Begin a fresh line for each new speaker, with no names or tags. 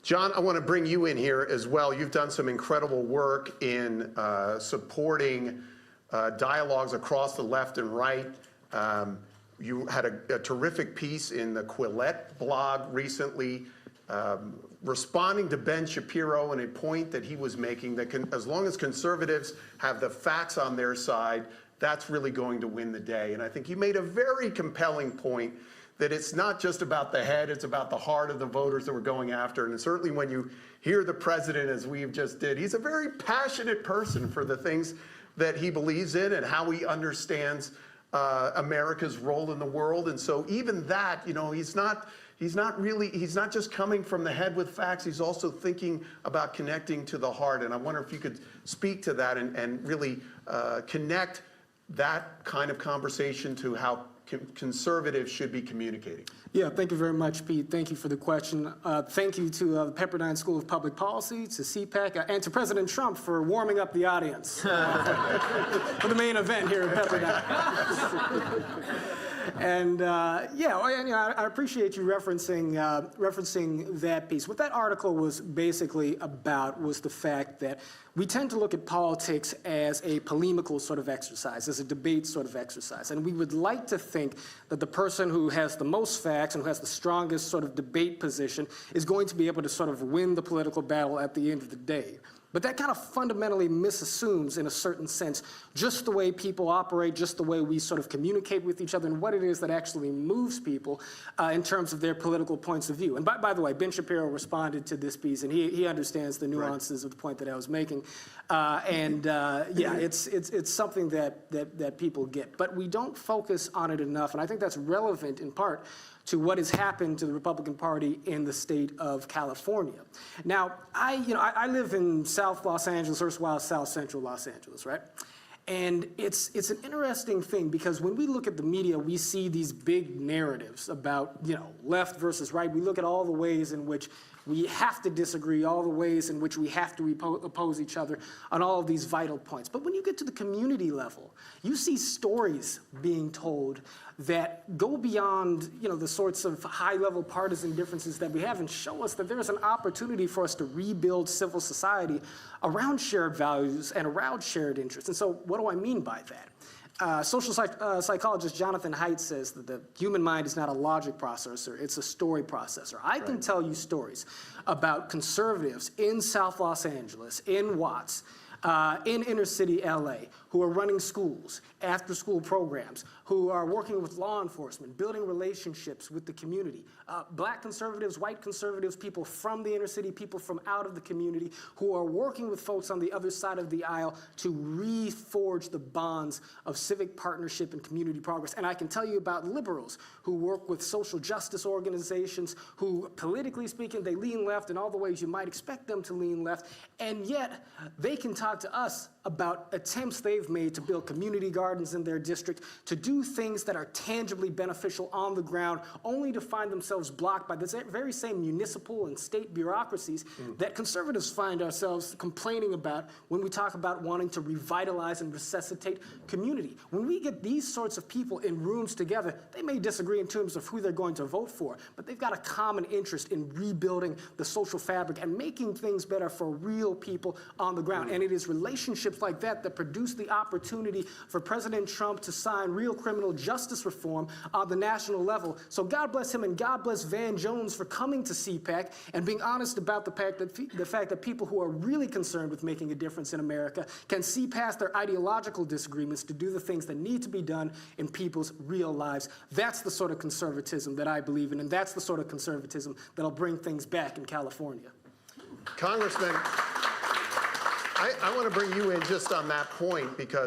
John, I want to bring you in here as well. You've done some incredible work in supporting dialogues across the left and right. You had a terrific piece in the Quillette blog recently, responding to Ben Shapiro and a point that he was making that as long as conservatives have the facts on their side, that's really going to win the day. And I think you made a very compelling point that it's not just about the head, it's about the heart of the voters that we're going after. And certainly when you hear the president, as we just did, he's a very passionate person for the things that he believes in and how he understands America's role in the world. And so even that, you know, he's not just coming from the head with facts, he's also thinking about connecting to the heart. And I wonder if you could speak to that and really connect that kind of conversation to how conservatives should be communicating.
Yeah, thank you very much, Pete. Thank you for the question. Thank you to the Pepperdine School of Public Policy, to CPAC, and to President Trump for warming up the audience for the main event here at Pepperdine. And I appreciate you referencing that piece. What that article was basically about was the fact that we tend to look at politics as a polemical sort of exercise, as a debate sort of exercise. And we would like to think that the person who has the most facts and who has the strongest sort of debate position is going to be able to sort of win the political battle at the end of the day. But that kind of fundamentally misassumes, in a certain sense, just the way people operate, just the way we sort of communicate with each other, and what it is that actually moves people in terms of their political points of view. And by the way, Ben Shapiro responded to this piece, and he understands the nuances of the point that I was making. It's something that people get. But we don't focus on it enough, and I think that's relevant in part to what has happened to the Republican Party in the state of California. Now, I live in South Los Angeles, erstwhile South Central Los Angeles, right? And it's an interesting thing because when we look at the media, we see these big narratives about, left versus right. We look at all the ways in which we have to disagree, all the ways in which we have to oppose each other on all of these vital points. But when you get to the community level, you see stories being told that go beyond, the sorts of high-level partisan differences that we have and show us that there is an opportunity for us to rebuild civil society around shared values and around shared interests. And so what do I mean by that? Social psychologist Jonathan Haidt says that the human mind is not a logic processor, it's a story processor. I can tell you stories about conservatives in South Los Angeles, in Watts, in inner city LA, who are running schools, after-school programs, who are working with law enforcement, building relationships with the community. Black conservatives, white conservatives, people from the inner city, people from out of the community, who are working with folks on the other side of the aisle to reforge the bonds of civic partnership and community progress. And I can tell you about liberals who work with social justice organizations, who, politically speaking, they lean left in all the ways you might expect them to lean left, and yet they can talk to us about attempts they've made to build community gardens in their district, to do things that are tangibly beneficial on the ground, only to find themselves blocked by the very same municipal and state bureaucracies that conservatives find ourselves complaining about when we talk about wanting to revitalize and resuscitate community. When we get these sorts of people in rooms together, they may disagree in terms of who they're going to vote for, but they've got a common interest in rebuilding the social fabric and making things better for real people on the ground. And it is relationships like that that produce the opportunity for President Trump to sign real criminal justice reform on the national level. So God bless him and God bless Van Jones for coming to CPAC and being honest about the fact that people who are really concerned with making a difference in America can see past their ideological disagreements to do the things that need to be done in people's real lives. That's the sort of conservatism that I believe in, and that's the sort of conservatism that'll bring things back in California.
Congressman, I want to bring you in just on that point because